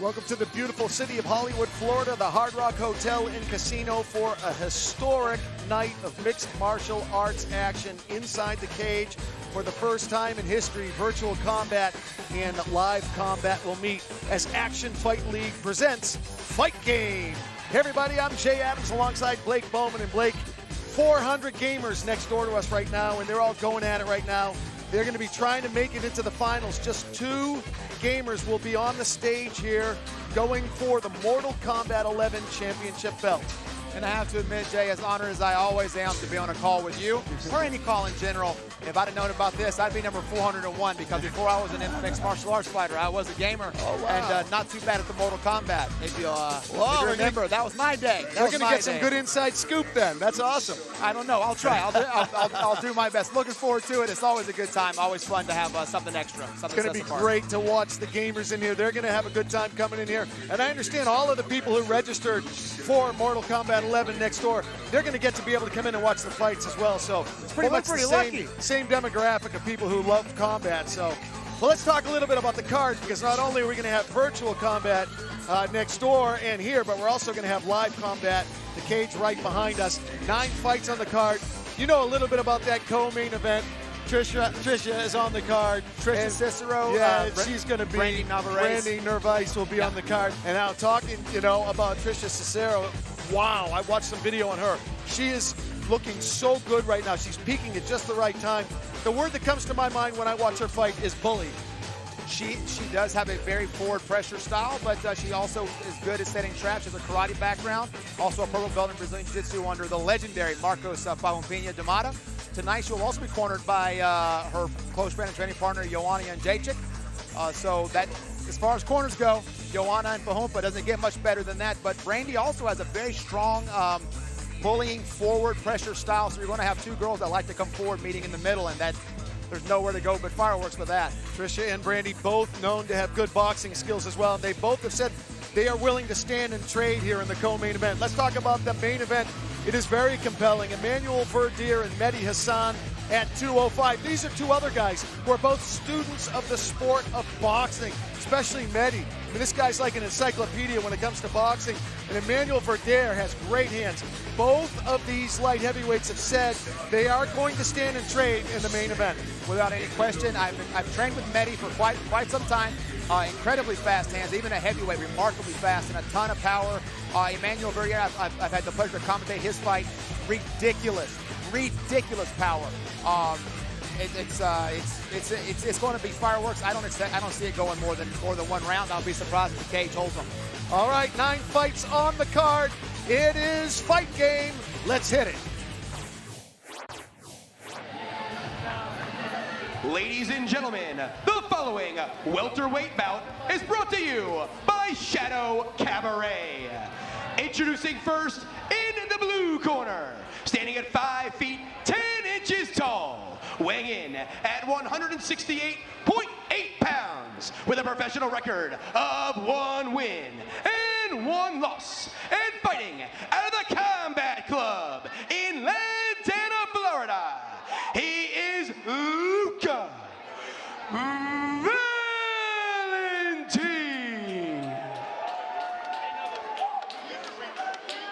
Welcome to the beautiful city of Hollywood, Florida, the Hard Rock Hotel and Casino for a historic night of mixed martial arts action inside the cage. For the first time in history, virtual combat and live combat will meet as Action Fight League presents Fight Game. Hey everybody, I'm Jay Adams alongside Blake Bowman. And Blake, 400 gamers next door to us right now, and they're all going at it right now. They're going to be trying to make it into the finals. Just 2 gamers will be on the stage here going for the Mortal Kombat 11 championship belt. And I have to admit, Jay, as honored as I always am to be on a call with you, or any call in general, if I'd have known about this, I'd be number 401, because before I was an mixed martial arts fighter, I was a gamer, and not too bad at the Mortal Kombat. If you remember, that was my day. We're going to get some good inside scoop then. That's awesome. I don't know. I'll try. I'll do my best. Looking forward to it. It's always a good time. Always fun to have something extra. It's going to be great to watch the gamers in here. They're going to have a good time coming in here. And I understand all of the people who registered for Mortal Kombat 11 next door, they're going to get to be able to come in and watch the fights as well. So it's pretty much the same demographic of people who love combat. So, well, let's talk a little bit about the card, because not only are we going to have virtual combat next door and here, but we're also going to have live combat, the cage right behind us. 9 fights on the card. You know a little bit about that co-main event. Trisha is on the card. Trisha Cicero. Yeah, she's going to be. Brandi Narvaez will be on the card. And now talking, about Trisha Cicero. Wow, I watched some video on her. She is looking so good right now. She's peaking at just the right time. The word that comes to my mind when I watch her fight is bully. She does have a very forward pressure style, but she also is good at setting traps. She has a karate background, also a purple belt in Brazilian Jiu-Jitsu under the legendary Marcos Paumpinha D'Amata. Tonight she will also be cornered by her close friend and training partner, Joanna Jędrzejczyk. So that, as far as corners go, Joanna and Pahumpa doesn't get much better than that. But Brandi also has a very strong bullying forward pressure style. So you're going to have 2 girls that like to come forward, meeting in the middle, and that there's nowhere to go but fireworks with that. Trisha and Brandi both known to have good boxing skills as well. And they both have said they are willing to stand and trade here in the co-main event. Let's talk about the main event. It is very compelling. Emmanuel Verdier and Mehdi Hassan at 205. These are 2 other guys who are both students of the sport of boxing, especially Mehdi. I mean, this guy's like an encyclopedia when it comes to boxing. And Emmanuel Verdier has great hands. Both of these light heavyweights have said they are going to stand and trade in the main event. Without any question. I've trained with Mehdi for quite some time. Incredibly fast hands, even a heavyweight, remarkably fast, and a ton of power. Emmanuel Verdier, I've had the pleasure to commentate his fight. Ridiculous power. It's going to be fireworks. I don't see it going more than 1 round. I'll be surprised if the cage holds them. All right, 9 fights on the card. It is Fight Game. Let's hit it. Ladies and gentlemen, the following welterweight bout is brought to you by Shadow Cabaret. Introducing first, in the blue corner, standing at 5 feet 10 inches tall, weighing in at 168.8 pounds, with a professional record of 1 win and 1 loss, and fighting out of the Combat Club in Lantana, Florida, he is Luca Valentin.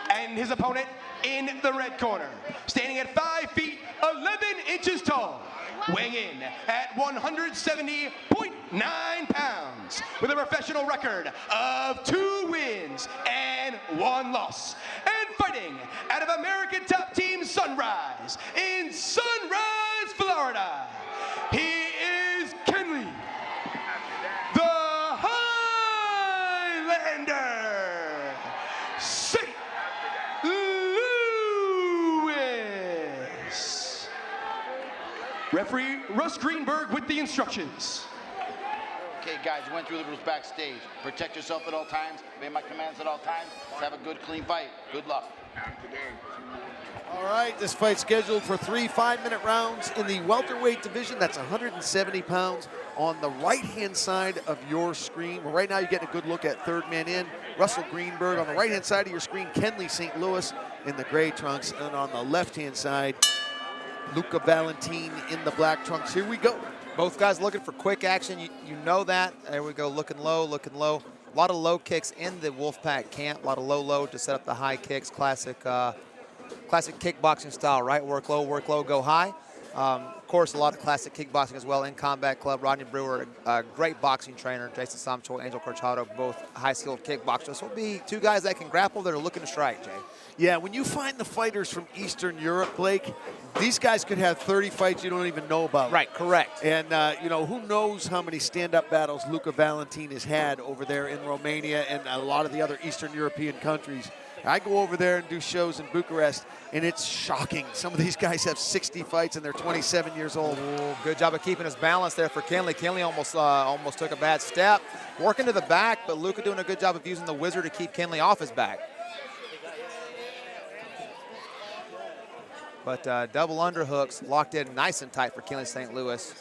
And his opponent in the red corner, standing at 5 feet 11 inches tall, weighing in at 170.9 pounds, with a professional record of 2 wins and 1 loss, and fighting out of American Top Team Sunrise in Sunrise, Florida, he is Kendly, the Highlander, St. Louis. Referee Russ Greenberg with the instructions. Okay, guys, you went through the rules backstage. Protect yourself at all times. Obey my commands at all times. Let's have a good, clean fight. Good luck. All right, this fight's scheduled for 3 5-minute rounds in the welterweight division. That's 170 pounds on the right-hand side of your screen. Well, right now you're getting a good look at third man in, Russell Greenberg. On the right-hand side of your screen, Kendly St. Louis in the gray trunks. And on the left-hand side, Luca Valentin in the black trunks. Here we go. Both guys looking for quick action. You know that. There we go, looking low, looking low. lot of low kicks in the Wolfpack camp. A lot of low to set up the high kicks. Classic kickboxing style, right? Work low, go high. Of course, a lot of classic kickboxing as well in Combat Club. Rodney Brewer, a great boxing trainer. Jason Samcho, Angel Corchado, both high-skilled kickboxers. So it'll be two guys that can grapple that are looking to strike, Jay. Yeah, when you find the fighters from Eastern Europe, Blake, these guys could have 30 fights you don't even know about. Right, correct. And, you know, who knows how many stand-up battles Luca Valentin has had over there in Romania and a lot of the other Eastern European countries. I go over there and do shows in Bucharest, and it's shocking. Some of these guys have 60 fights, and they're 27 years old. Ooh, good job of keeping his balance there for Kendly. Kendly almost took a bad step. Working to the back, but Luca doing a good job of using the wizard to keep Kendly off his back. But double underhooks locked in nice and tight for Kendly St. Louis.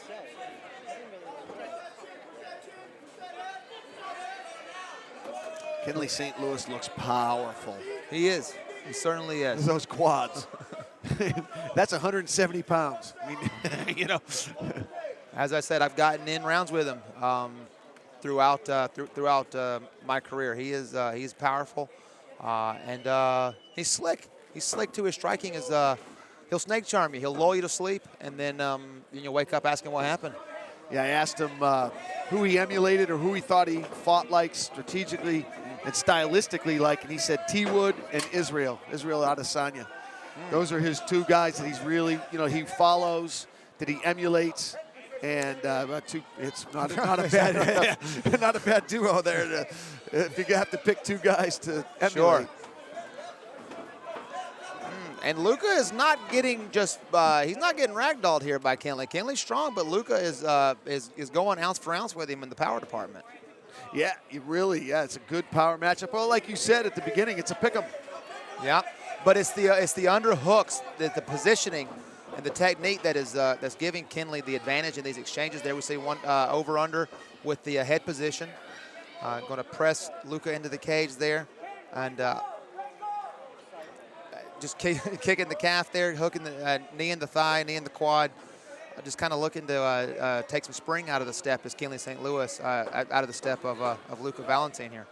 Kendly St. Louis looks powerful. He is. He certainly is. Those quads. That's 170 pounds. I mean, you know. As I said, I've gotten in rounds with him throughout my career. He's powerful, and he's slick. He's slick too. His striking is he'll snake charm you. He'll lull you to sleep, and then you wake up asking what happened. Yeah, I asked him who he emulated or who he thought he fought like strategically and stylistically like, and he said T-Wood and Israel Adesanya. Those are his two guys that he's really, he follows, that he emulates, and it's not a bad not a bad duo there. If you have to pick two guys to emulate. Sure. And Luca is not getting he's not getting ragdolled here by Kendly. Kendly's strong, but Luca is going ounce for ounce with him in the power department. Yeah, it's a good power matchup. Well, like you said at the beginning, it's a pick 'em. Yeah, but it's the underhooks, the positioning, and the technique that's giving Kendly the advantage in these exchanges. There we see one over under with the head position. Going to press Luca into the cage there, and just kicking the calf there, hooking the knee in the thigh, knee in the quad. Just kind of looking to take some spring out of the step as Kendly St. Louis, out of the step of Luca Valentin here.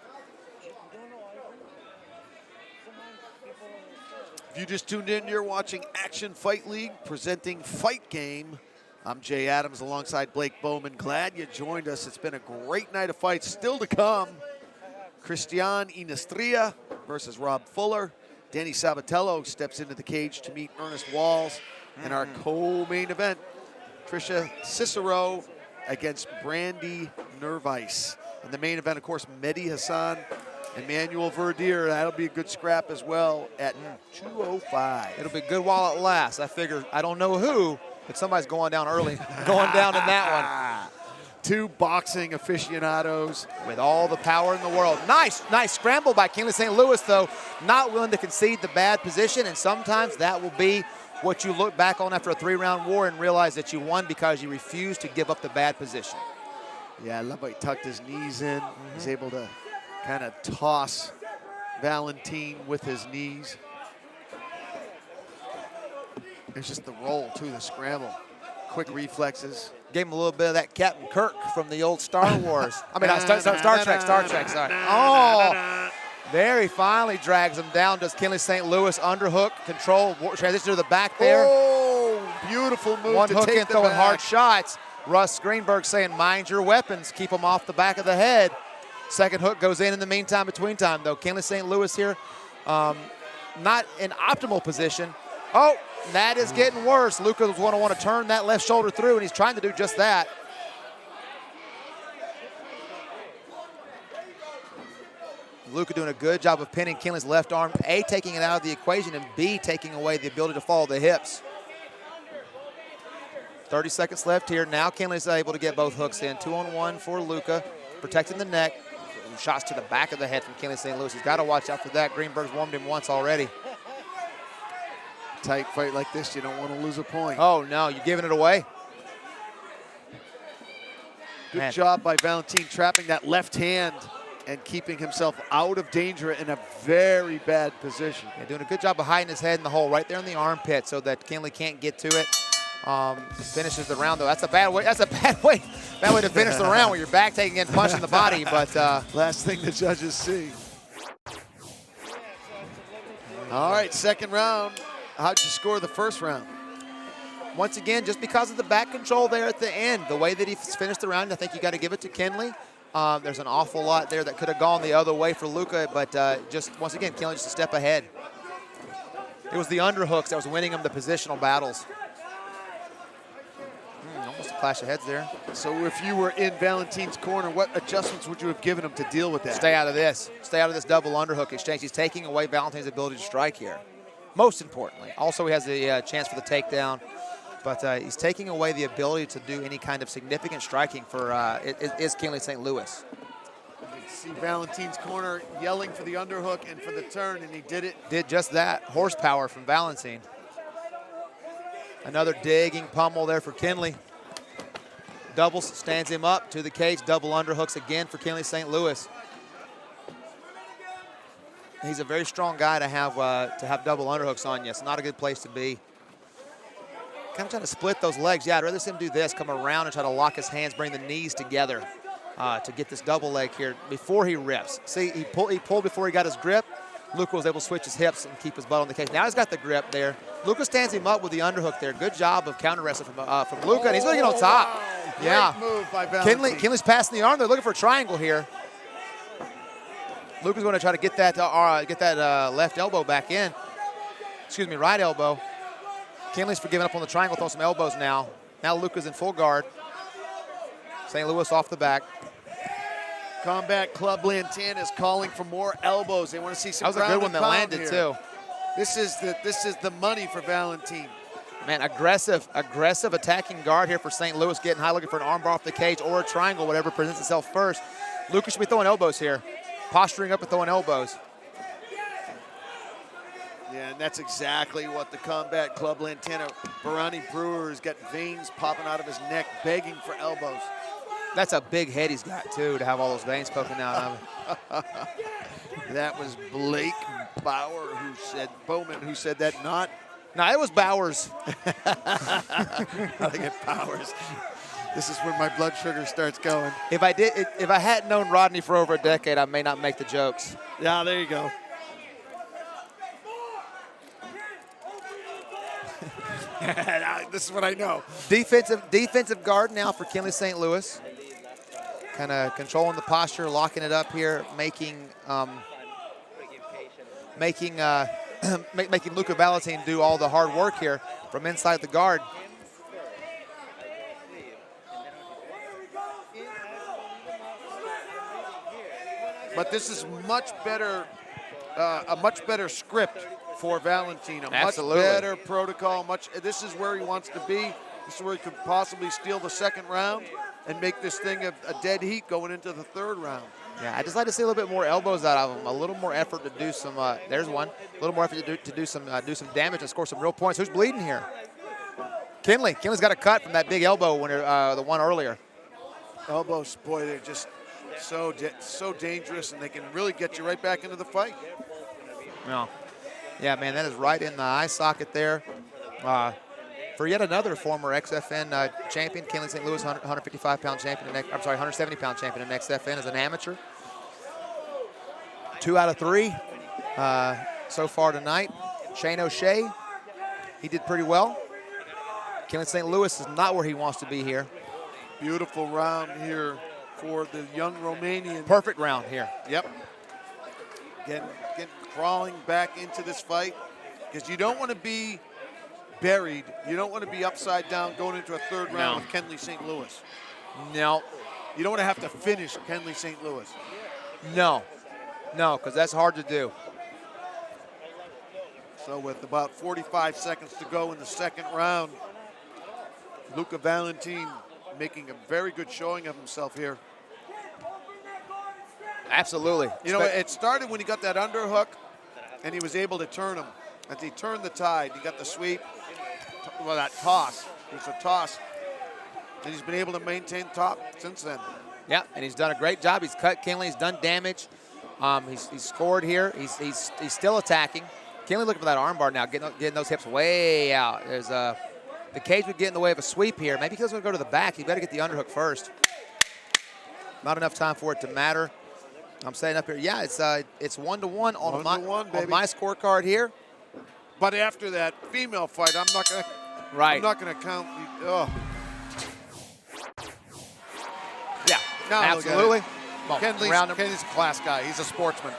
If you just tuned in, you're watching Action Fight League presenting Fight Game. I'm Jay Adams alongside Blake Bowman. Glad you joined us. It's been a great night of fights still to come. Christian Inastria versus Rob Fuller. Danny Sabatello steps into the cage to meet Earnest Walls. And our co-main event, Trisha Cicero against Brandi Narvaez. In the main event, of course, Mehdi Hassan, Emmanuel Verdier. That'll be a good scrap as well at 205. It'll be good while it lasts. I figure, I don't know who, but somebody's going down early, going down in that one. Two boxing aficionados. With all the power in the world. Nice scramble by Kendly St. Louis, though. Not willing to concede the bad position, and sometimes that will be what you look back on after a 3-round war and realize that you won because you refused to give up the bad position. Yeah, I love how he tucked his knees in. He's able to kind of toss Valentin with his knees. It's just the roll, too, the scramble. Quick reflexes. Gave him a little bit of that Captain Kirk from the old Star Wars. I mean, Star Trek, sorry. Oh, there he finally drags him down. Does Kendly St. Louis underhook, control, transition to the back there. Oh, beautiful move. One to hook take in, throwing hard shots. Russ Greenberg saying, mind your weapons, keep them off the back of the head. Second hook goes in the meantime, between time, though. Kendly St. Louis here, not in optimal position. Oh, that is getting worse. Luca was going to want to turn that left shoulder through, and he's trying to do just that. Luca doing a good job of pinning Kendly's left arm, A, taking it out of the equation, and B, taking away the ability to follow the hips. 30 seconds left here. Now Kendly's able to get both hooks in. 2-on-1 for Luca, protecting the neck. Shots to the back of the head from Kendly St. Louis. He's got to watch out for that. Greenberg's warmed him once already. Tight fight like this, you don't want to lose a point. Oh, no, you're giving it away. Good job by Valentin trapping that left hand and keeping himself out of danger in a very bad position. Yeah, doing a good job of hiding his head in the hole right there in the armpit so that Kendly can't get to it. Finishes the round, though. That's a bad way. That's a bad way to finish the round with your back taking in, punching the body. But last thing the judges see. All right, second round. How'd you score the first round? once again, just because of the back control there at the end, the way that he finished the round, I think you got to give it to Kendly. There's an awful lot there that could have gone the other way for Luca, but just once again, Kendly just a step ahead. It was the underhooks that was winning him the positional battles. Almost a clash of heads there. So if you were in Valentin's corner, what adjustments would you have given him to deal with that? Stay out of this. Stay out of this double underhook exchange. He's taking away Valentin's ability to strike here. Most importantly. Also, he has the chance for the takedown, but he's taking away the ability to do any kind of significant striking for is Kendly St. Louis. You see Valentin's corner yelling for the underhook and for the turn, and he did it. Did just that. Horsepower from Valentin. Another digging pummel there for Kendly. Doubles, stands him up to the cage. Double underhooks again for Kendly St. Louis. He's a very strong guy to have double underhooks on you. It's not a good place to be. Kind of trying to split those legs. Yeah, I'd rather see him do this, come around and try to lock his hands, bring the knees together to get this double leg here before he rips. See, he pulled before he got his grip. Luca was able to switch his hips and keep his butt on the cage. Now he's got the grip there. Luca stands him up with the underhook there. Good job of counter wrestling from Luca, and he's going to get on top. Great move by Valentin. Kendly's passing the arm. They're looking for a triangle here. Luca's going to try to get that left elbow back in. Excuse me, right elbow. Kendly's for giving up on the triangle, throwing some elbows now. Now Luca's in full guard. St. Louis off the back. Combat Club Valentin is calling for more elbows. They want to see some. That was a good one that landed here. too. This is the money for Valentin. Man, aggressive attacking guard here for St. Louis, getting high, looking for an armbar off the cage or a triangle, whatever presents itself first. Luca should be throwing elbows here, posturing up and throwing elbows. Yeah, and that's exactly what the Combat Club Valentin. Barani Brewer's got veins popping out of his neck, begging for elbows. That's a big head he's got, too, to have all those veins poking out of him. That was Blake Bauer Bowman who said that, not. No, it was Bowers. I get Bowers. This is where my blood sugar starts going. If I hadn't known Rodney for over a decade, I may not make the jokes. Yeah, there you go. This is what I know. Defensive guard now for Kendly St. Louis. Kind of controlling the posture, locking it up here, making Luca Valentin do all the hard work here from inside the guard. But this is much better, a much better script for Valentin. Absolutely. Much better protocol. This is where he wants to be. This is where he could possibly steal the second round and make this thing a dead heat going into the third round. Yeah, I just like to see a little bit more elbows out of him, a little more effort to do some. There's one. A little more effort to do some damage and score some real points. Who's bleeding here? Kendly. Kendly's got a cut from that big elbow when the one earlier. Elbows, boy, they're just so dangerous, and they can really get you right back into the fight. No. Yeah, man, that is right in the eye socket there. For yet another former XFN champion, Kendly St. Louis, 155-pound champion. 170-pound champion in XFN as an amateur. 2 out of 3 so far tonight. Shane O'Shea, he did pretty well. Kendly St. Louis is not where he wants to be here. Beautiful round here for the young Romanian. Perfect round here. Yep. Getting crawling back into this fight because you don't want to be buried. You don't want to be upside down going into a third round with Kendly St. Louis. No. You don't want to have to finish Kendly St. Louis. No, because that's hard to do. So with about 45 seconds to go in the second round, Luca Valentin making a very good showing of himself here. Absolutely. You know, it started when he got that underhook and he was able to turn him. As he turned the tide, he got the sweep. Well, that toss. It was a toss. And he's been able to maintain top since then. Yeah, and he's done a great job. He's cut Kendly. He's done damage. He's scored here. He's still attacking. Kendly looking for that armbar now, getting those hips way out. There's The cage would get in the way of a sweep here. Maybe he doesn't go to the back. He better get the underhook first. Not enough time for it to matter. I'm saying up here, yeah, it's 1-1 on my scorecard here. But after that female fight, I'm not gonna. Right. I'm not gonna count. Oh. Yeah. Now Absolutely. Kendly's a class guy. He's a sportsman.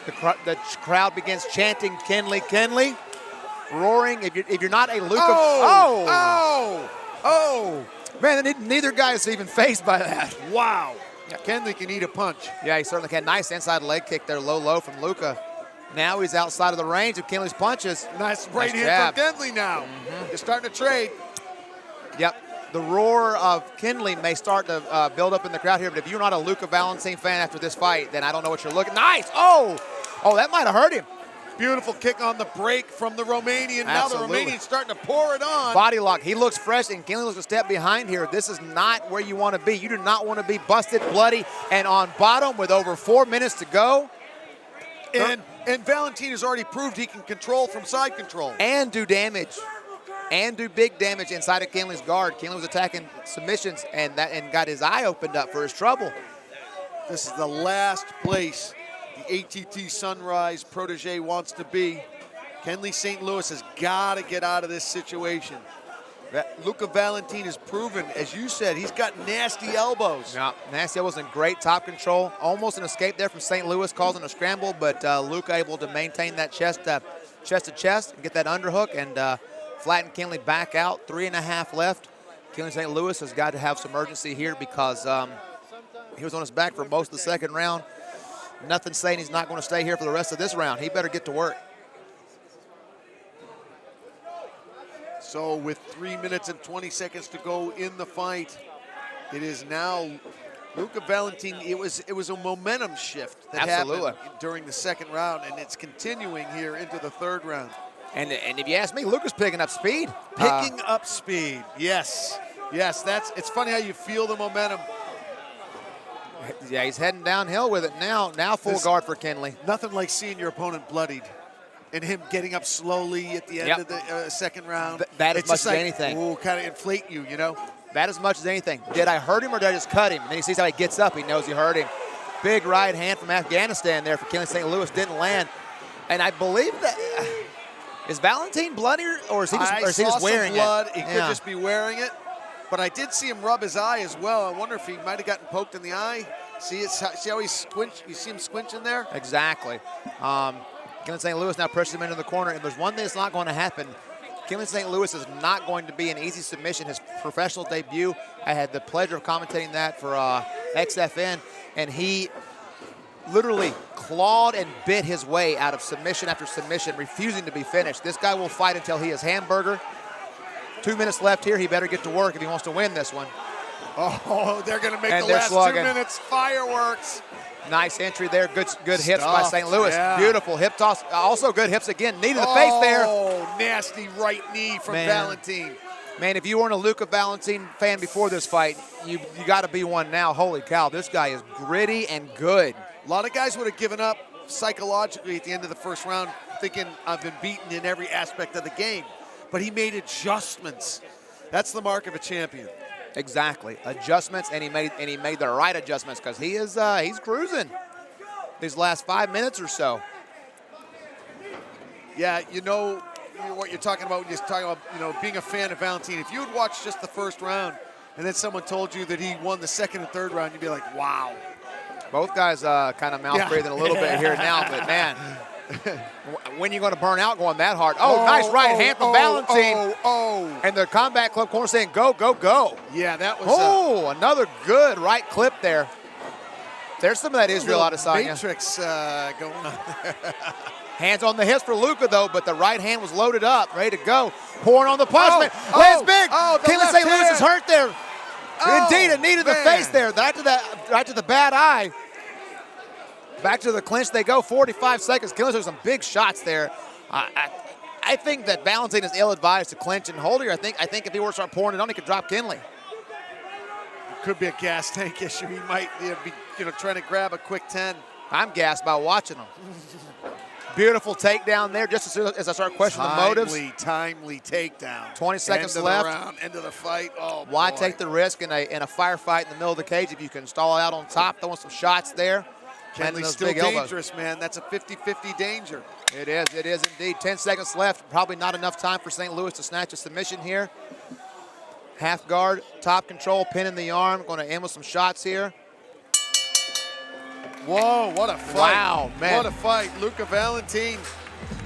The crowd begins chanting Kendly, Kendly, roaring. If you're not a Luca, man, neither guy is even phased by that. Wow. Yeah, Kendly can eat a punch. Yeah, he certainly can. Nice inside leg kick there, low from Luca. Now he's outside of the range of Kendly's punches. Nice right hand from Kendly now. You're starting to trade. Yep. The roar of Kendly may start to build up in the crowd here, but if you're not a Luca Valentin fan after this fight, then I don't know what you're looking. Nice! Oh, that might have hurt him. Beautiful kick on the break from the Romanian. Absolutely. Now the Romanian's starting to pour it on. Body lock. He looks fresh, and Kendly looks a step behind here. This is not where you want to be. You do not want to be busted, bloody, and on bottom with over 4 minutes to go. And Valentin has already proved he can control from side control. And do damage. And do big damage inside of Kendly's guard. Kendly was attacking submissions and got his eye opened up for his trouble. This is the last place the ATT Sunrise protege wants to be. Kendly St. Louis has got to get out of this situation. Luca Valentin has proven, as you said, he's got nasty elbows. Yeah, nasty elbows and great top control. Almost an escape there from St. Louis, causing a scramble, but Luca able to maintain that chest to chest and get that underhook and flatten Kendly back out. 3.5 left. Kendly St. Louis has got to have some urgency here because he was on his back for most of the second round. Nothing saying he's not going to stay here for the rest of this round. He better get to work. So with 3 minutes and 20 seconds to go in the fight, it is now Luca Valentin. It was a momentum shift that happened during the second round, and it's continuing here into the third round. And if you ask me, Luca's picking up speed. Picking up speed, yes. Yes, it's funny how you feel the momentum. Yeah, he's heading downhill with it now. Now full guard for Kendly. Nothing like seeing your opponent bloodied and him getting up slowly at the end of the second round. That as much as anything. Ooh, kind of inflate you, you know? That as much as anything. Did I hurt him or did I just cut him? And then he sees how he gets up. He knows he hurt him. Big right hand from Afghanistan there for Kendly St. Louis. Didn't land. And I believe that... Is Valentin bloody or is he just wearing blood. it? He could just be wearing it. But I did see him rub his eye as well. I wonder if he might have gotten poked in the eye. See how he squinch? You see him squinching there? Exactly. Kendly St. Louis now presses him into the corner. And there's one thing that's not going to happen. Kendly St. Louis is not going to be an easy submission. His professional debut, I had the pleasure of commentating that for XFN. And he literally clawed and bit his way out of submission after submission, refusing to be finished. This guy will fight until he is hamburger. 2 minutes left here. He better get to work if he wants to win this one. Oh, they're going to make the last 2 minutes fireworks. Nice entry there. Good hips by St. Louis. Yeah. Beautiful hip toss. Also good hips again. Knee to the face there. Oh, nasty right knee from Valentin. Man, if you weren't a Luca Valentin fan before this fight, you got to be one now. Holy cow, this guy is gritty and good. A lot of guys would have given up psychologically at the end of the first round, thinking I've been beaten in every aspect of the game. But he made adjustments. That's the mark of a champion. Exactly, adjustments, and he made the right adjustments because he's cruising these last 5 minutes or so. Yeah, you know what you're talking about when you're talking about being a fan of Valentin. If you would watch just the first round and then someone told you that he won the second and third round, you'd be like, wow. Both guys kind of mouth breathing a little bit here now, but man, when are you going to burn out going that hard? Oh, nice right hand from Valentin. And the Combat Club corner saying, go, go, go. Yeah, that was... another good right clip there. There's some of that Israel Adesanya. Matrix going on there. Hands on the hips for Luca, though, but the right hand was loaded up, ready to go. Pouring on the punishment. Lands big. Kendly St. Louis is hurt there. Indeed, a knee to the face there. Right to the bad eye. Back to the clinch they go. 45 seconds. Kendly with some big shots there. I think that Valentin is ill-advised to clinch and hold here. I think if he were to start pouring it on, he could drop Kendly. It could be a gas tank issue. He might be trying to grab a quick 10. I'm gassed by watching him. Beautiful takedown there. Just as I start questioning the motives. Timely takedown. 20 seconds end left. Of the round, end of the fight. Oh, Why boy. take the risk in a firefight in the middle of the cage if you can stall out on top, throwing some shots there? Kendly's still dangerous, man. That's a 50-50 danger. It is indeed. 10 seconds left. Probably not enough time for St. Louis to snatch a submission here. Half guard, top control, pin in the arm. Going to end with some shots here. Whoa, what a fight. Wow, man. What a fight. Luca Valentin.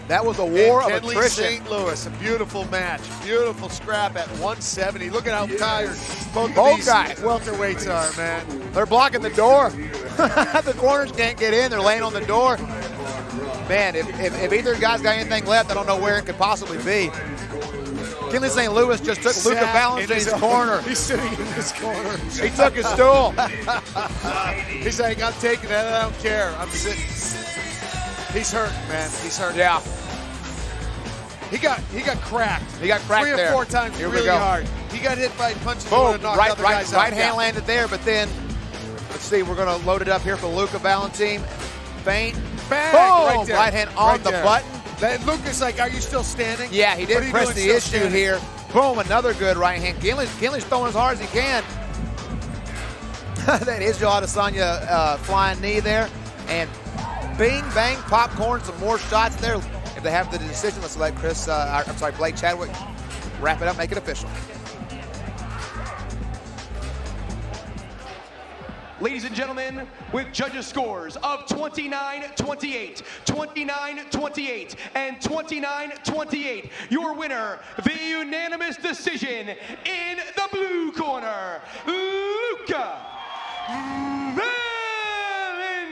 That was a war of Kendly attrition. St. Louis, a beautiful match. Beautiful scrap at 170. Look at how tired both Both guys. welterweights are, man. They're blocking the door. The corners can't get in. They're laying on the door. Man, if either guy's got anything left, I don't know where it could possibly be. Kendly St. Louis just took Luca Valentin's corner. He's sitting in his corner. He took his stool. He's like, I'm taking that. I don't care. I'm sitting. He's hurting, man. He's hurting. Yeah. He got cracked. He got cracked 3 or there. 4 times Here we really go. hard. He got hit by punches. Boom, right Right hand landed there, but then, let's see, we're going to load it up here for Luca Valentin. Feint. Bang! Boom! Right there. Right hand on Right the there. button. Then Luca's like, are you still standing? Yeah, he What did are you press doing the still issue standing? here. Boom, another good right hand. Kendly's throwing as hard as he can. That Israel Adesanya flying knee there. And bing, bang, popcorn, some more shots there. If they have the decision, let's let Blake Chadwick wrap it up, make it official. Ladies and gentlemen, with judges' scores of 29-28, 29-28, and 29-28, your winner via unanimous decision in the blue corner, Luca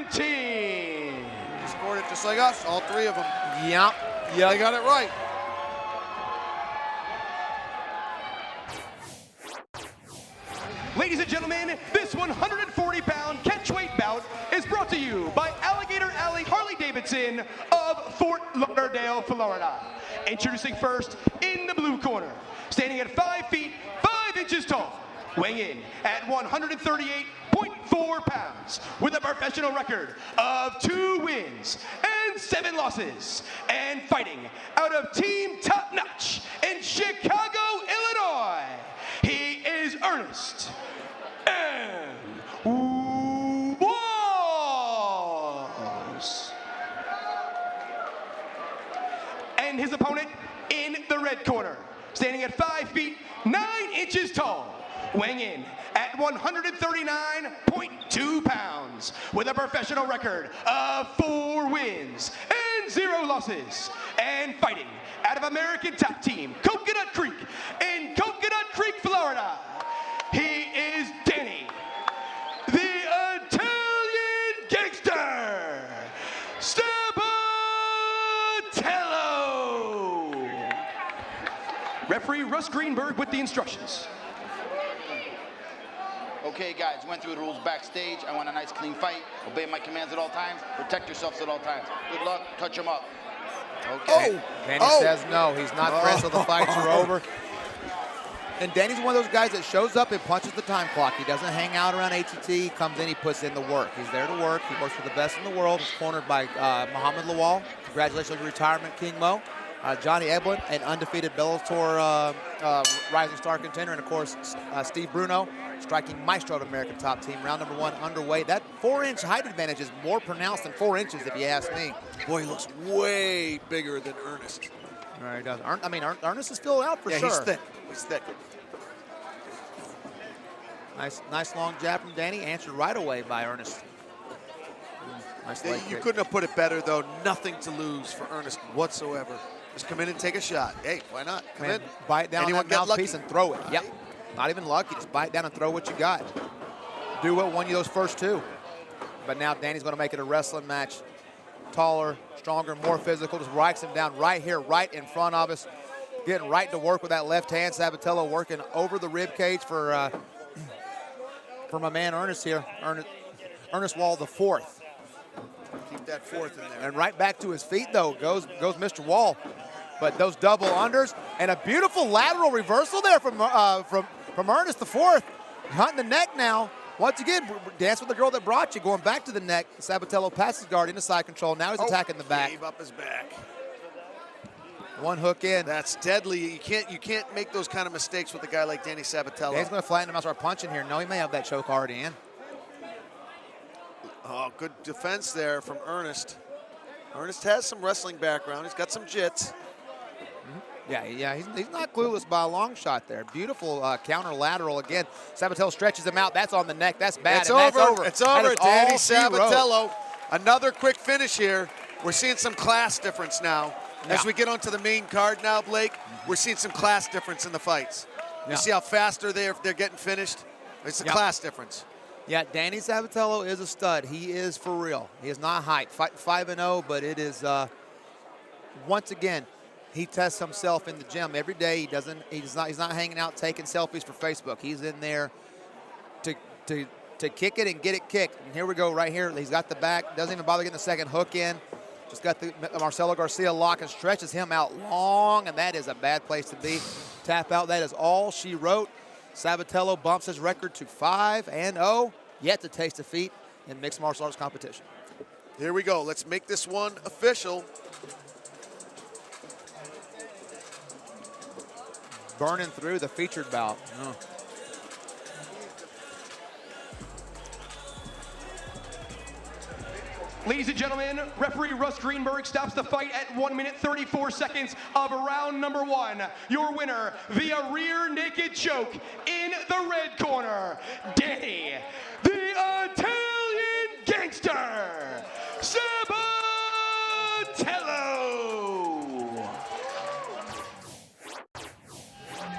Valentin. He scored it just like us, all 3 of them. Yep. Yeah, they got it right. Ladies and gentlemen, this 140-pound catchweight bout is brought to you by Alligator Alley Harley-Davidson of Fort Lauderdale, Florida. Introducing first in the blue corner, standing at 5 feet 5 inches tall, weighing in at 138.4 pounds, with a professional record of 2 wins and 7 losses, and fighting out of Team Top Notch in Chicago, Illinois. He is Earnest and Walls. And his opponent in the red corner, standing at 5 feet 9 inches tall, weighing in at 139.2 pounds, with a professional record of 4 wins and 0 losses, and fighting out of American Top Team, Coconut Creek, in Coconut Creek, Florida. He is Danny, the Italian Gangster, Sabatello. Referee Russ Greenberg with the instructions. Okay, guys, went through the rules backstage. I want a nice, clean fight. Obey my commands at all times. Protect yourselves at all times. Good luck. Touch them up. Okay. Danny says no. He's not friends with the fights are over. And Danny's one of those guys that shows up and punches the time clock. He doesn't hang out around ATT. He comes in, he puts in the work. He's there to work. He works for the best in the world. He's cornered by Muhammad Lawal. Congratulations on your retirement, King Mo. Johnny Eblin, an undefeated Bellator rising star contender. And, of course, Steve Bruno, striking maestro of American Top Team. Round number 1 underway. That 4-inch height advantage is more pronounced than 4 inches, if you ask me. Boy, he looks way bigger than Earnest. Right, he does. Ernest is still out for sure. Yeah, he's thick. He's thick. Nice long jab from Danny, answered right away by Earnest. Nice leg You kick. couldn't have put it better, though. Nothing to lose for Earnest whatsoever. Just come in and take a shot. Hey, why not? Come in. Bite down Anyone on get that mouthpiece lucky? and throw it. Yep. Not even lucky. Just bite down and throw what you got. Do what won you those first 2. But now Danny's going to make it a wrestling match. Taller, stronger, more physical. Just writes him down right here, right in front of us. Getting right to work with that left hand. Sabatello working over the rib cage for my man Earnest here. Earnest Wall the 4th. Keep that 4th in there. And right back to his feet, though, goes Mr. Wall. But those double unders and a beautiful lateral reversal there from Earnest the 4th. Hunting the neck now. Once again, dance with the girl that brought you, going back to the neck. Sabatello passes guard into side control. Now he's attacking the back. Gave up his back. One hook in. That's deadly. You can't make those kind of mistakes with a guy like Danny Sabatello. Yeah, he's going to flatten him out, start punching here. No, he may have that choke already in. Oh, good defense there from Earnest. Earnest has some wrestling background. He's got some jits. Yeah, he's not clueless by a long shot there. Beautiful counter lateral again. Sabatello stretches him out. That's on the neck. That's bad. It's over. That's It's over. Danny all she wrote. Sabatello. Another quick finish here. We're seeing some class difference now. As we get onto the main card now, Blake, we're seeing some class difference in the fights. You see how faster they're getting finished? It's a class difference. Yeah, Danny Sabatello is a stud. He is for real. He is not hype. 5-0, but it is, once again, he tests himself in the gym every day. He's not hanging out taking selfies for Facebook. He's in there to kick it and get it kicked. And here we go right here. He's got the back. Doesn't even bother getting the second hook in. Just got the Marcelo Garcia lock and stretches him out long, and that is a bad place to be. Tap out. That is all she wrote. Sabatello bumps his record to 5-0. Yet to taste defeat in mixed martial arts competition. Here we go. Let's make this one official. Burning through the featured bout. Ladies and gentlemen, referee Russ Greenberg stops the fight at 1 minute 34 seconds of round number 1. Your winner via rear naked choke in the red corner, Danny, the Italian Gangster, Sabatello.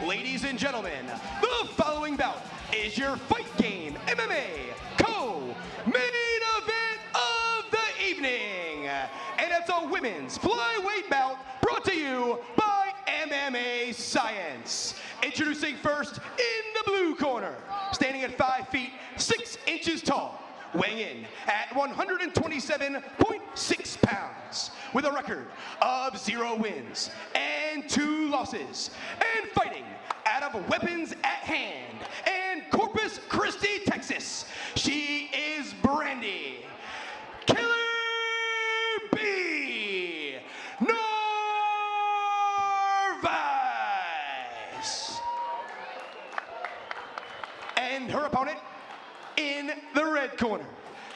Ladies and gentlemen, the following bout is your Fight Game MMA co-main event of the evening. And it's a women's flyweight bout brought to you by MMA Science. Introducing first in the blue corner, standing at 5 feet 6 inches tall, weighing in at 127.6 pounds, with a record of 0 wins and 2 losses, and fighting out of Weapons at Hand and Corpus Christi, Texas. She is Brandi Killer B Narvaez. And her opponent in the red corner,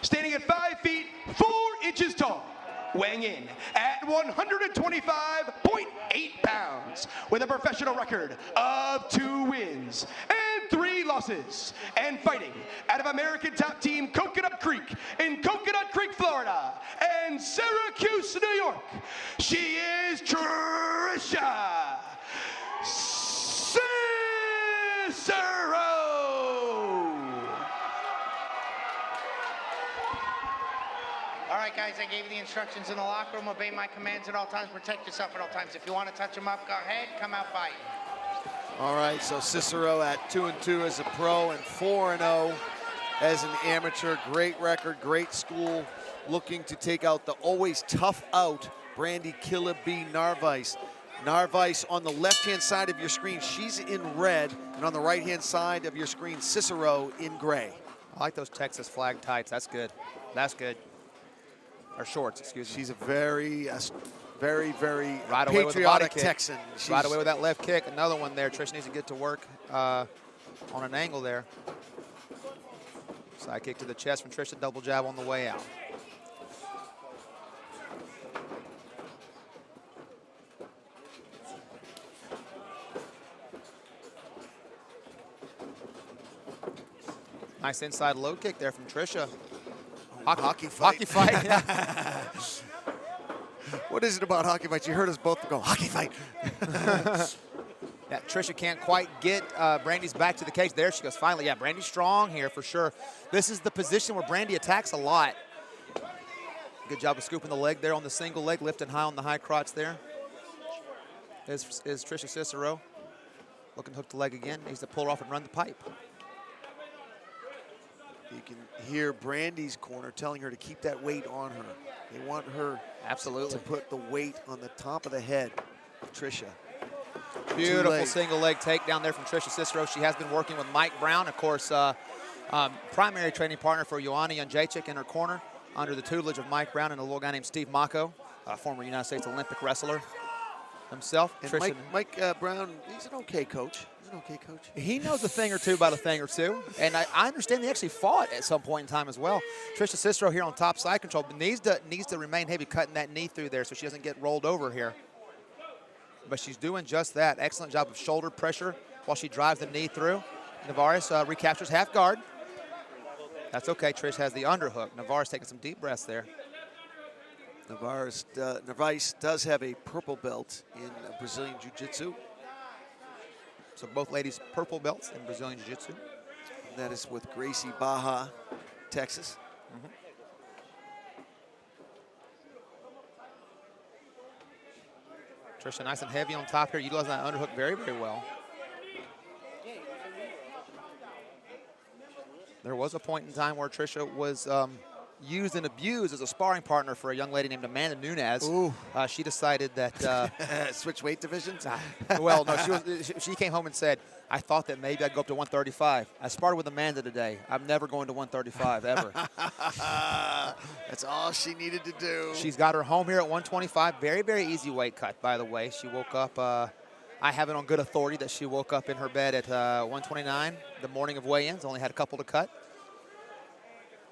standing at 5 feet 4 inches tall, weighing in at 125.8 pounds, with a professional record of 2 wins and 3 losses, and fighting out of American Top Team Coconut Creek in Coconut Creek, Florida, and Syracuse, New York. She is Trisha Cicero. All right, guys, I gave you the instructions in the locker room. Obey my commands at all times. Protect yourself at all times. If you want to touch them up, go ahead. Come out fighting. All right, so Cicero at 2-2 as a pro and 4-0 as an amateur. Great record, great school, looking to take out the always tough out Brandi Killer B Narvaez. Narvaez on the left-hand side of your screen, she's in red, and on the right-hand side of your screen, Cicero in gray. I like those Texas flag tights. That's good. That's good. Or shorts, excuse me. She's a very, very right away patriotic with Texan. Right away with that left kick. Another one there. Trish needs to get to work on an angle there. Side kick to the chest from Trisha. Double jab on the way out. Nice inside low kick there from Trisha. Hockey fight. Hockey fight. Yeah. What is it about hockey fights? You heard us both go, hockey fight. Yeah, Trisha can't quite get Brandi's back to the cage. There she goes, finally. Yeah, Brandi's strong here for sure. This is the position where Brandi attacks a lot. Good job of scooping the leg there on the single leg, lifting high on the high crotch there. Is Trisha Cicero. Looking to hook the leg again. Needs to pull her off and run the pipe. You can hear Brandi's corner telling her to keep that weight on her. They want her to put the weight on the top of the head of Trisha. Beautiful single leg takedown there from Trisha Cicero. She has been working with Mike Brown. Of course, Primary training partner for Joanna Jędrzejczyk in her corner, under the tutelage of Mike Brown and a little guy named Steve Mako, a former United States Olympic wrestler himself. And Mike Brown, he's an okay coach. He's an okay coach. He knows a thing or two about a thing or two. And I understand they actually fought at some point in time as well. Trisha Cicero here on top side control, but needs to remain heavy, cutting that knee through there so she doesn't get rolled over here. But she's doing just that. Excellent job of shoulder pressure while she drives the knee through. Narvaez recaptures half guard. That's okay. Trish has the underhook. Narvaez taking some deep breaths there. Narvaez does have a purple belt in Brazilian Jiu-Jitsu. So both ladies purple belts in Brazilian Jiu-Jitsu. And that is with Gracie Baja, Texas. Trisha nice and heavy on top here, utilizing that underhook very, very well. There was a point in time where Trisha was used and abused as a sparring partner for a young lady named Amanda Nunes. She decided that switch weight divisions. Well, no, she came home and said, "I thought that maybe I'd go up to 135. I sparred with Amanda today. I'm never going to 135 ever." That's all she needed to do. She's got her home here at 125. Very, very easy weight cut, by the way. She woke up. I have it on good authority that she woke up in her bed at 129 the morning of weigh-ins. Only had a couple to cut.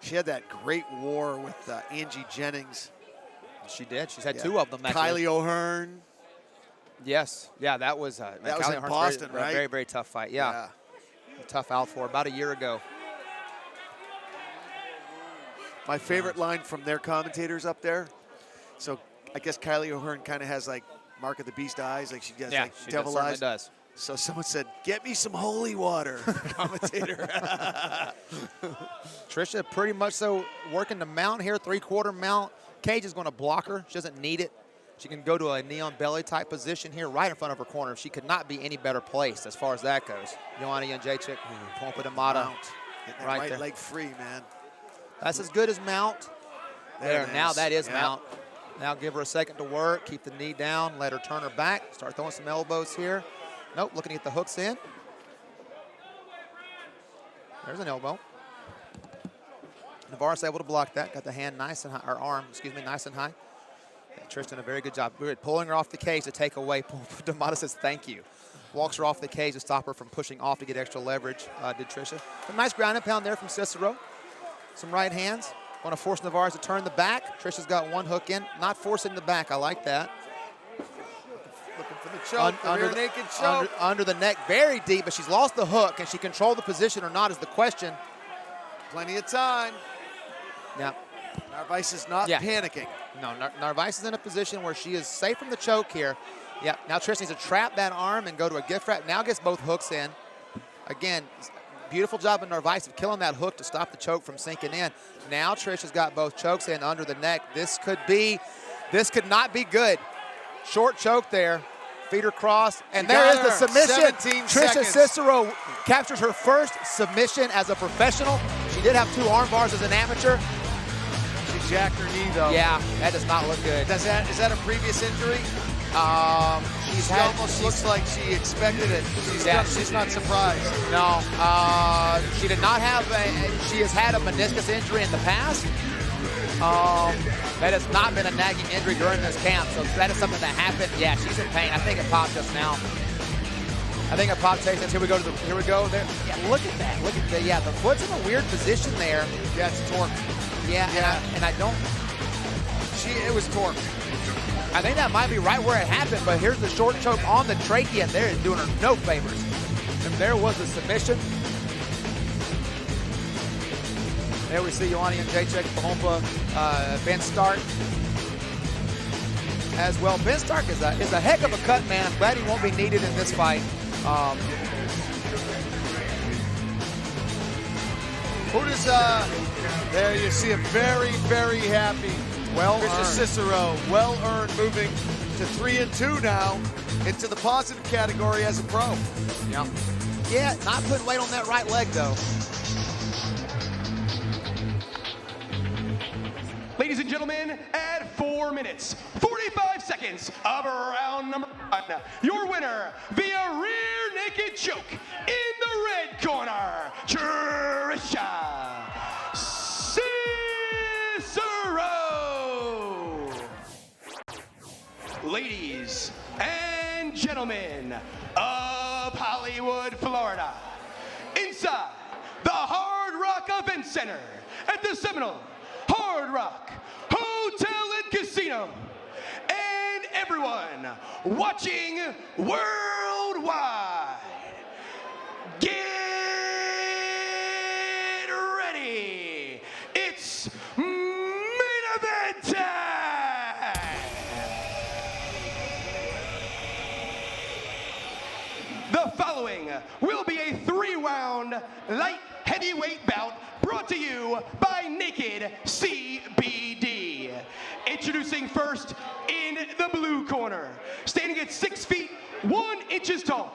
She had that great war with Angie Jennings. She did. She's had two of them. Kylie O'Hearn. Yes. Yeah, that was in Boston, right? Very, very tough fight. Yeah. Tough out for about a year ago. My favorite line from their commentators up there. So I guess Kylie O'Hearn kind of has like Mark of the Beast eyes, like she has like devil eyes. Does. So someone said, "Get me some holy water," commentator. Trisha pretty much so working the mount here, three-quarter mount. Cage is going to block her. She doesn't need it. She can go to a knee on belly type position here right in front of her corner. She could not be any better placed as far as that goes. Joanna Jędrzejczyk, Pompa de Mata. Right there. Leg free, man. That's as good as mount. There, now that is Yep. mount. Now give her a second to work. Keep the knee down. Let her turn her back. Start throwing some elbows here. Nope, looking to get the hooks in. There's an elbow. Narvaez able to block that. Got the hand nice and high, or arm, excuse me, nice and high. Trish did a very good job. Good. Pulling her off the cage to take away. D'Amato says thank you. Walks her off the cage to stop her from pushing off to get extra leverage, did Trisha. A nice ground and pound there from Cicero. Some right hands. Going to force Narvaez to turn the back. Trisha's got one hook in. Not forcing the back. I like that. Looking for the choke, rear naked choke. Under the neck, very deep, but she's lost the hook. Can she control the position or not is the question. Plenty of time. Yeah. Narvaez is not panicking. No, Narvaez is in a position where she is safe from the choke here. Yeah, now Trish needs to trap that arm and go to a gift wrap. Now gets both hooks in. Again, beautiful job of Narvaez of killing that hook to stop the choke from sinking in. Now Trish has got both chokes in under the neck. This could not be good. Short choke there. Feet are crossed. And there is the submission. Trisha Cicero captures her first submission as a professional. She did have two arm bars as an amateur. She jacked her knee, though. Yeah, that does not look good. Is that a previous injury? She almost looks like she expected it. She's not surprised. No, she did not have she has had a meniscus injury in the past. That has not been a nagging injury during this camp, so that is something that happened. Yeah, she's in pain. I think it popped just now. I think it popped Chase. Here we go there. Yeah, look at that. The foot's in a weird position there. Yeah, it's torqued. Yeah. And I don't. It was torqued. I think that might be right where it happened, but here's the short choke on the trachea, and there is doing her no favors. And there was the submission. There we see Joanna Jędrzejczyk, Pompa, Ben Stark as well. Ben Stark is a heck of a cut man. I'm glad he won't be needed in this fight. There you see a very, very happy Trisha Cicero, well-earned, moving to 3-2 now into the positive category as a pro. Yeah, not putting weight on that right leg, though. Ladies and gentlemen, at 4 minutes, 45 seconds of round number 1, your winner via rear naked choke in the red corner, Trisha of Hollywood, Florida, inside the Hard Rock Event Center at the Seminole Hard Rock Hotel and Casino, and everyone watching worldwide, get ready. It's main event time. The following will be a 3-round light heavyweight bout brought to you by Naked CBD. Introducing first in the blue corner, standing at 6 feet 1 inches tall,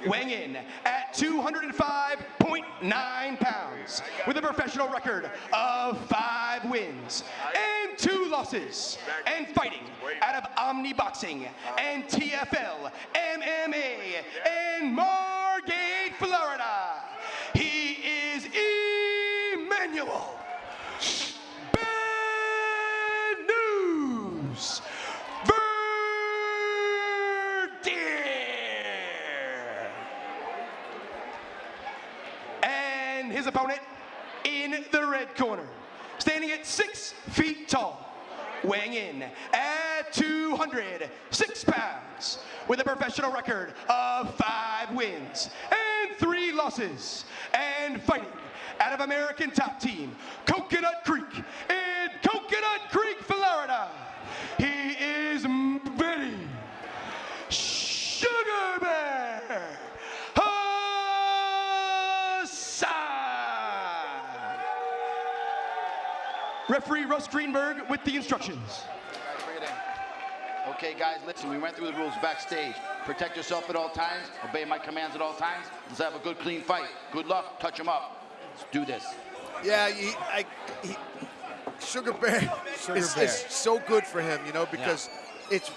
weighing in at 205.9 pounds, with a professional record of 5 wins and 2 losses, and fighting out of Omni Boxing and TFL MMA in Margate, Florida. He is Emmanuel Bad News Verdier. And his opponent in the red corner, standing at 6 feet tall, weighing in at 206 pounds, with a professional record of 5 wins and 3 losses, and fighting out of American Top Team, Coconut Creek in Coconut Creek, Florida. He is Mehdi Sugar Bear Hassan. Referee Russ Greenberg with the instructions. Bring it in. Okay, guys, listen, we went through the rules backstage. Protect yourself at all times. Obey my commands at all times. Let's have a good, clean fight. Good luck. Touch him up. Let's do this. Yeah, Sugar Bear is so good for him, you know, because it's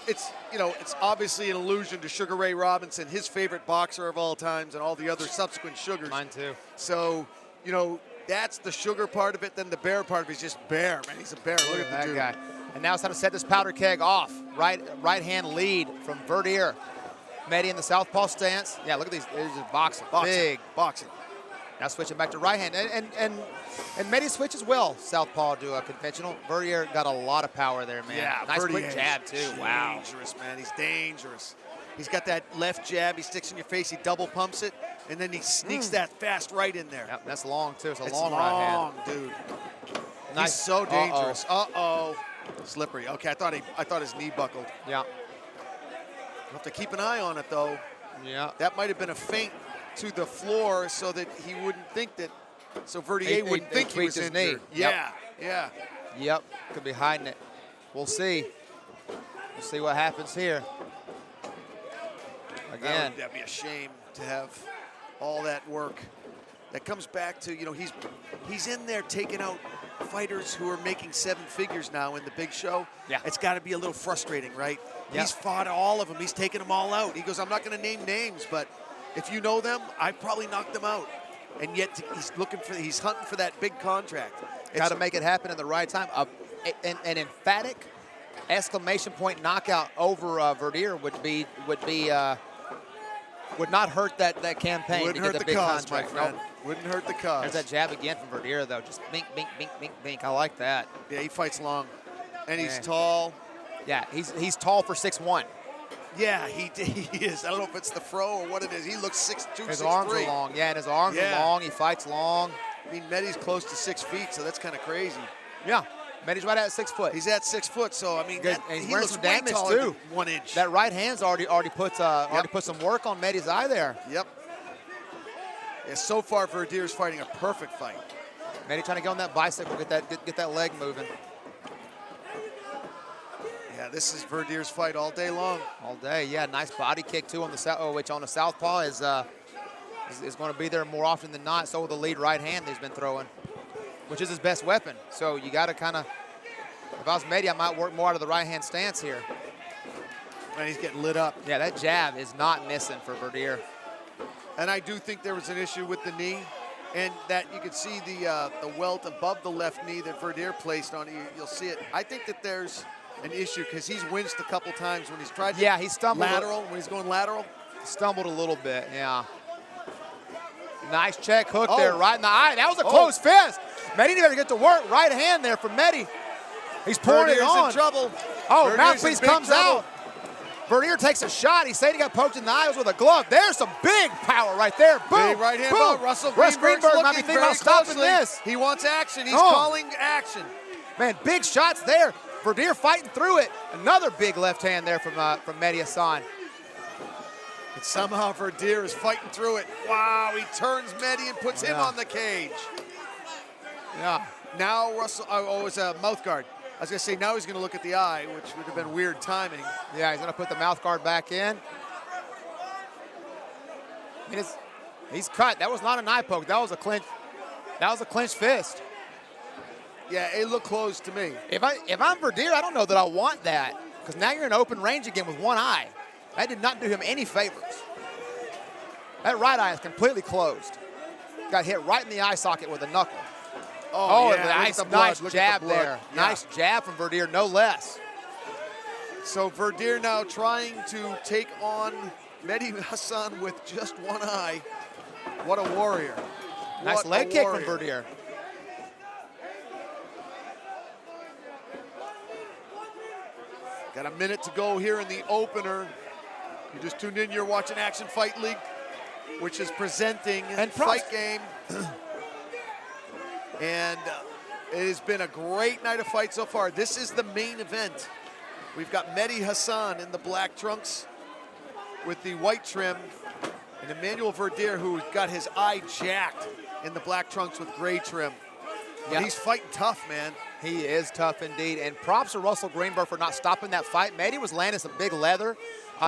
obviously an allusion to Sugar Ray Robinson, his favorite boxer of all times, and all the other subsequent Sugars. Mine too. So, you know, that's the sugar part of it. Then the bear part of it is just bear, man. He's a bear. Look at that the dude. guy. And now it's time to set this powder keg off. Right hand lead from Verdier. Mehdi in the southpaw stance. Yeah, look at these. They're just boxing. Big boxing. Now switching back to right hand. And Mehdi switches well, southpaw to a conventional. Verdier got a lot of power there, man. Yeah, nice Verdier quick jab, too. Wow. Dangerous, man. He's dangerous. He's got that left jab. He sticks in your face. He double pumps it. And then he sneaks that fast right in there. Yep, that's long, too. It's a It's long right hand. dude. Nice. He's so dangerous. Uh-oh. Slippery. Okay, I thought his knee buckled. Yeah. We'll have to keep an eye on it, though. Yeah. That might have been a feint to the floor so that he wouldn't think that, so Verdier wouldn't think he was his injured. knee. Yeah, yeah. Yep, could be hiding it. We'll see. We'll see what happens here. Again. That'd be a shame to have all that work. That comes back to, you know, he's in there taking out fighters who are making 7 figures now in the big show. Yeah. It's got to be a little frustrating, right? Yeah. He's fought all of them. He's taken them all out. He goes, I'm not going to name names, but if you know them, I probably knocked them out. And yet he's hunting for that big contract. Got to make it happen in the right time. An emphatic exclamation point knockout over Verdier would not hurt that campaign. Wouldn't to hurt get the big cause, contract. my friend. Nope. Wouldn't hurt the cause. There's that jab again from Verdier, though. Just bink, bink, bink, bink, bink. I like that. Yeah, he fights long. And he's Man. tall. Yeah, he's tall for 6'1". Yeah, he is. I don't know if it's the fro or what it is. He looks 6'2", His 6'3". arms are long. Yeah, and his arms are long. He fights long. I mean, Mehdi's close to 6 feet, so that's kind of crazy. Yeah, Mehdi's right at 6 foot. He's at 6 foot, so I mean, Good. And he's he wearing looks some way damage taller too. than 1 inch. That right hand's already put some work on Mehdi's eye there. Yep. Yeah, so far Verdier's fighting a perfect fight. Mehdi trying to get on that bicycle, get that leg moving. Yeah, this is Verdier's fight all day long. All day, yeah. Nice body kick too on the which on the southpaw is going to be there more often than not. So will the lead right hand that he's been throwing, which is his best weapon. So you got to kind of, if I was Mehdi, I might work more out of the right hand stance here. And he's getting lit up. Yeah, that jab is not missing for Verdier. And I do think there was an issue with the knee, and that you can see the welt above the left knee that Verdier placed on it. You'll see it. I think that there's an issue because he's winced a couple times when he's tried to he stumbled. lateral, when he's going lateral. Stumbled a little bit, yeah. Nice check hook there, right in the eye. That was a close fist. Mehdi didn't even get to work. Right hand there from Mehdi. He's pouring it on. In trouble. Oh, Verdier's mouthpiece comes out. Verdier takes a shot. He said he got poked in the eyes with a glove. There's some big power right there. Boom. Big right hand. Boom. Russell Greenberg Greenberg's might be looking thinking very about stopping closely. this. He wants action. He's calling action. Man, big shots there. Verdier fighting through it. Another big left hand there from Mehdi Hassan. And somehow Verdier is fighting through it. Wow, he turns Mehdi and puts him on the cage. Yeah. Now Russell, it was a mouth guard. I was going to say, now he's going to look at the eye, which would have been weird timing. Yeah, he's going to put the mouth guard back in. I mean, he's cut. That was not an eye poke. That was a clinch. That was a clenched fist. Yeah, it looked closed to me. If I'm Verdier, I don't know that I want that, because now you're in open range again with one eye. That did not do him any favors. That right eye is completely closed. Got hit right in the eye socket with a knuckle. Yeah, nice jab there. Yeah. Nice jab from Verdier, no less. So Verdier now trying to take on Mehdi Hassan with just one eye. What a warrior. Nice leg kick from Verdier. Got a minute to go here in the opener. You just tuned in, you're watching Action Fight League, which is presenting Fight Game. And it has been a great night of fight so far. This is the main event. We've got Mehdi Hassan in the black trunks with the white trim, and Emmanuel Verdier, who got his eye jacked in the black trunks with gray trim. Yeah. He's fighting tough, man. He is tough indeed. And props to Russell Greenberg for not stopping that fight. Mehdi was landing some big leather.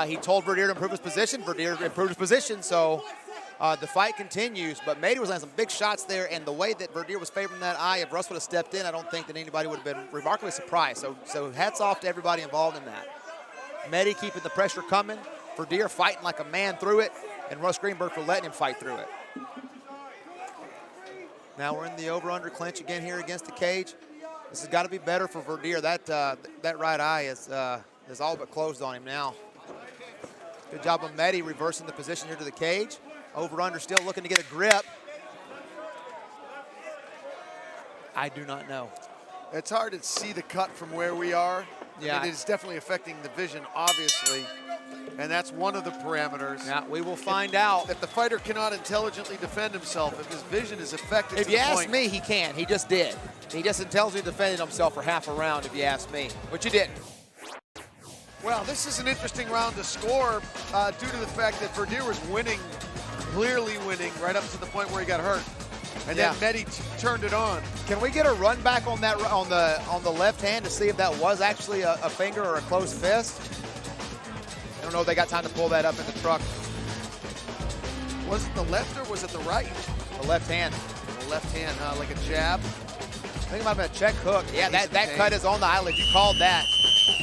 He told Verdier to improve his position. Verdier improved his position, so the fight continues. But Mehdi was landing some big shots there, and the way that Verdier was favoring that eye, if Russ would have stepped in, I don't think that anybody would have been remarkably surprised. So hats off to everybody involved in that. Mehdi keeping the pressure coming. Verdier fighting like a man through it, and Russ Greenberg for letting him fight through it. Now we're in the over-under clinch again here against the cage. This has got to be better for Verdier. That right eye is all but closed on him now. Good job of Mehdi reversing the position here to the cage. Over-under still looking to get a grip. I do not know. It's hard to see the cut from where we are. Yeah. It is definitely affecting the vision, obviously. And that's one of the parameters. Yeah, we will find out. If the fighter cannot intelligently defend himself, if his vision is affected If you ask me, he can. He just did. He just intelligently defended himself for half a round, if you ask me, which he didn't. Well, this is an interesting round to score due to the fact that Verdier was winning, clearly winning, right up to the point where he got hurt. And then Mehdi turned it on. Can we get a run back on that on the left hand to see if that was actually a finger or a closed fist? I don't know if they got time to pull that up in the truck. Was it the left or was it the right? The left hand. The left hand, like a jab. I think it might have been a check hook. Yeah, that cut is on the eyelid. You called that.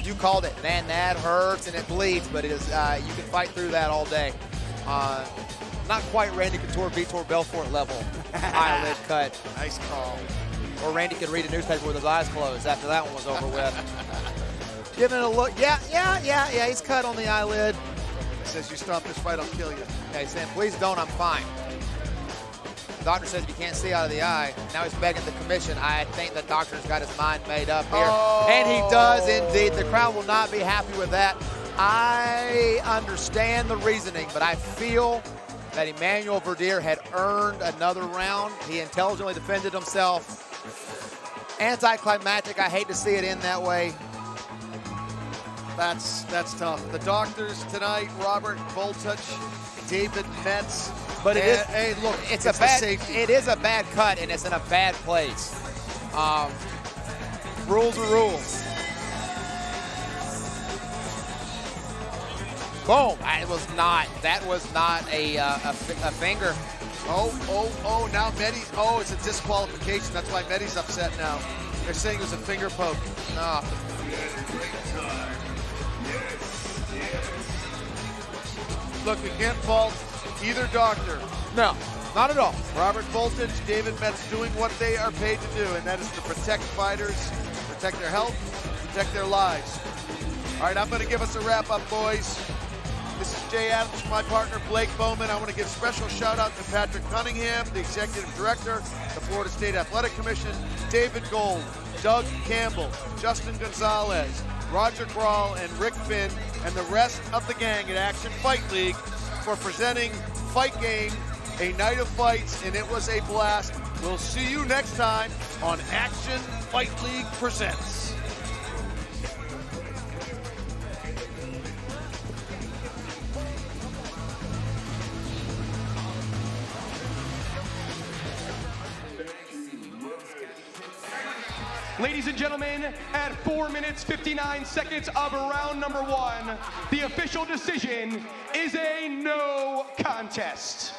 You called it. Man, that hurts and it bleeds, but it is you can fight through that all day. Not quite Randy Couture, Vitor Belfort level eyelid cut. Nice call. Or Randy could read a newspaper with his eyes closed after that one was over with. Giving it a look. Yeah. He's cut on the eyelid. He says, you stop this fight, I'll kill you. Yeah, he's saying, please don't, I'm fine. The doctor says if you can't see out of the eye, now he's begging the commission. I think the doctor's got his mind made up here. Oh. And he does indeed. The crowd will not be happy with that. I understand the reasoning, but I feel that Emmanuel Verdier had earned another round. He intelligently defended himself. Anticlimactic. I hate to see it end that way. That's tough. The doctors tonight, Robert Voltich, David Metz. But it is. Hey, look, it's a bad safety. It is a bad cut, and it's in a bad place. Rules are rules. Boom! That was not a finger. Oh! Now Mehdi. Oh, it's a disqualification. That's why Mehdi's upset now. They're saying it was a finger poke. No. Look, we can't fault either doctor. No, not at all. Robert Voltich, David Metz doing what they are paid to do, and that is to protect fighters, protect their health, protect their lives. All right, I'm going to give us a wrap-up, boys. This is Jay Adams, my partner Blake Bowman. I want to give special shout out to Patrick Cunningham, the Executive Director, the Florida State Athletic Commission, David Gold, Doug Campbell, Justin Gonzalez, Roger Grawl, and Rick Finn, and the rest of the gang at Action Fight League for presenting Fight Game, a night of fights, and it was a blast. We'll see you next time on Action Fight League Presents. Ladies and gentlemen, at 4 minutes 59 seconds of round number 1, the official decision is a no contest.